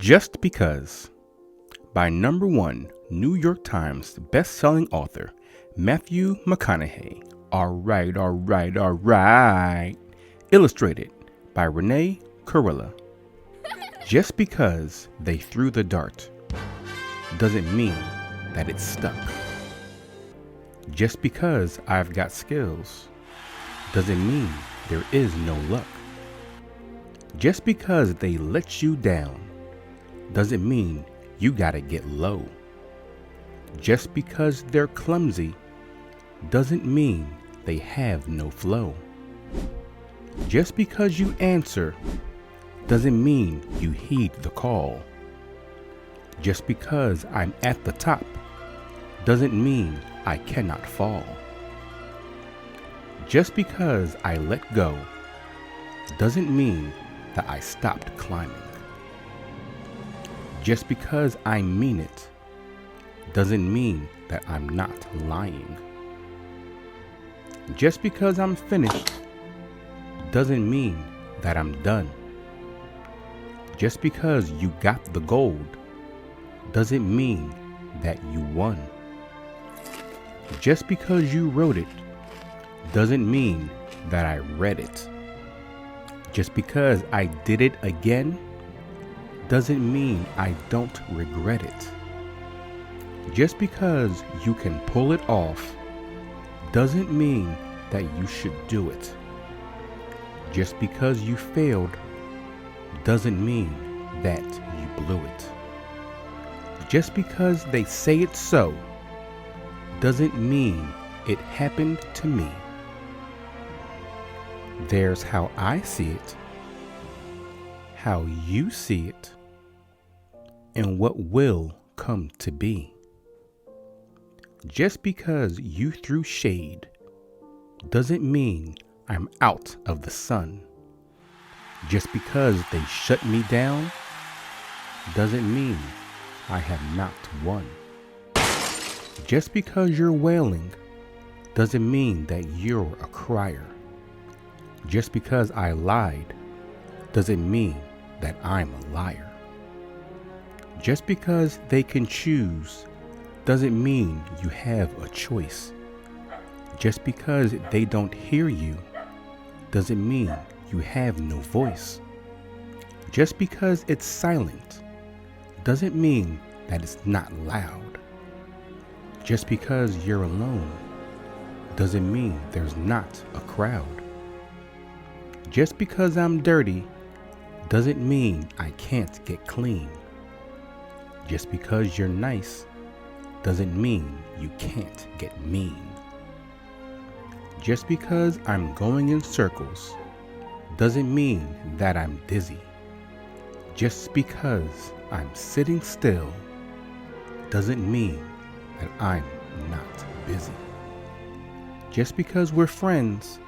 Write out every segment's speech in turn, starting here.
Just Because by #1 New York Times best-selling author Matthew McConaughey. All right. Illustrated by Renee Kurilla. Just because they threw the dart doesn't mean that it's stuck. Just because I've got skills doesn't mean there is no luck. Just because they let you down doesn't mean you gotta get low. Just because they're clumsy doesn't mean they have no flow. Just because you answer doesn't mean you heed the call. Just because I'm at the top doesn't mean I cannot fall. Just because I let go doesn't mean that I stopped climbing. Just because I mean it doesn't mean that I'm not lying. Just because I'm finished doesn't mean that I'm done. Just because you got the gold doesn't mean that you won. Just because you wrote it doesn't mean that I read it. Just because I did it again doesn't mean I don't regret it. Just because you can pull it off doesn't mean that you should do it. Just because you failed doesn't mean that you blew it. Just because they say it so doesn't mean it happened to me. There's how I see it, how you see it, and what will come to be. Just because you threw shade doesn't mean I'm out of the sun. Just because they shut me down doesn't mean I have not won. Just because you're wailing doesn't mean that you're a crier. Just because I lied doesn't mean that I'm a liar. Just because they can choose doesn't mean you have a choice. Just because they don't hear you doesn't mean you have no voice. Just because it's silent doesn't mean that it's not loud. Just because you're alone doesn't mean there's not a crowd. Just because I'm dirty doesn't mean I can't get clean. Just because you're nice doesn't mean you can't get mean. Just because I'm going in circles doesn't mean that I'm dizzy. Just because I'm sitting still doesn't mean that I'm not busy. Just because we're friends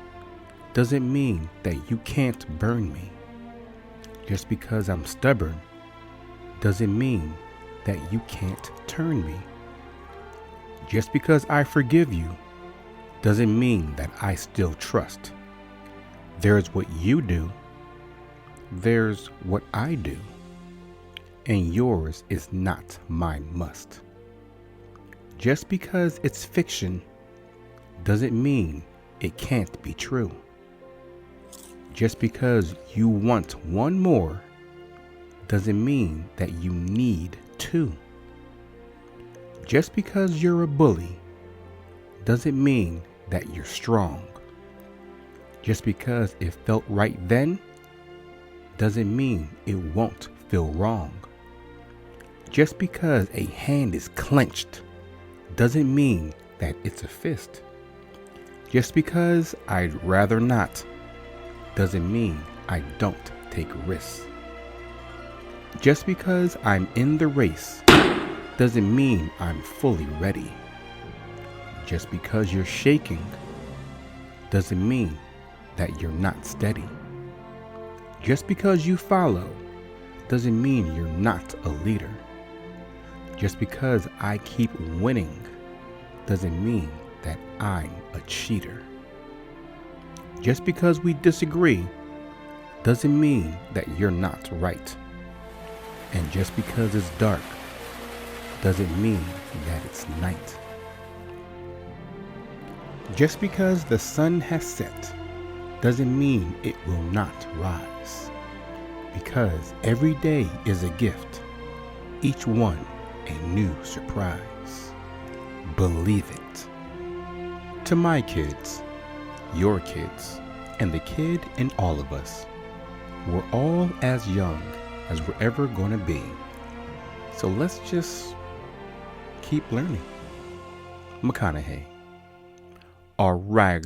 doesn't mean that you can't burn me. Just because I'm stubborn doesn't mean that you can't turn me. Just because I forgive you doesn't mean that I still trust. There's what you do, there's what I do, and yours is not my must. Just because it's fiction doesn't mean it can't be true. Just because you want one more doesn't mean that you need two. Just because you're a bully doesn't mean that you're strong. Just because it felt right then doesn't mean it won't feel wrong. Just because a hand is clenched doesn't mean that it's a fist. Just because I'd rather not doesn't mean I don't take risks. Just because I'm in the race doesn't mean I'm fully ready. Just because you're shaking doesn't mean that you're not steady. Just because you follow doesn't mean you're not a leader. Just because I keep winning doesn't mean that I'm a cheater. Just because we disagree doesn't mean that you're not right. And just because it's dark doesn't mean that it's night. Just because the sun has set doesn't mean it will not rise. Because every day is a gift, each one a new surprise. Believe it. To my kids, your kids, and the kid in all of us, we're all as young as we're ever going to be. So let's just keep learning. McConaughey. All right.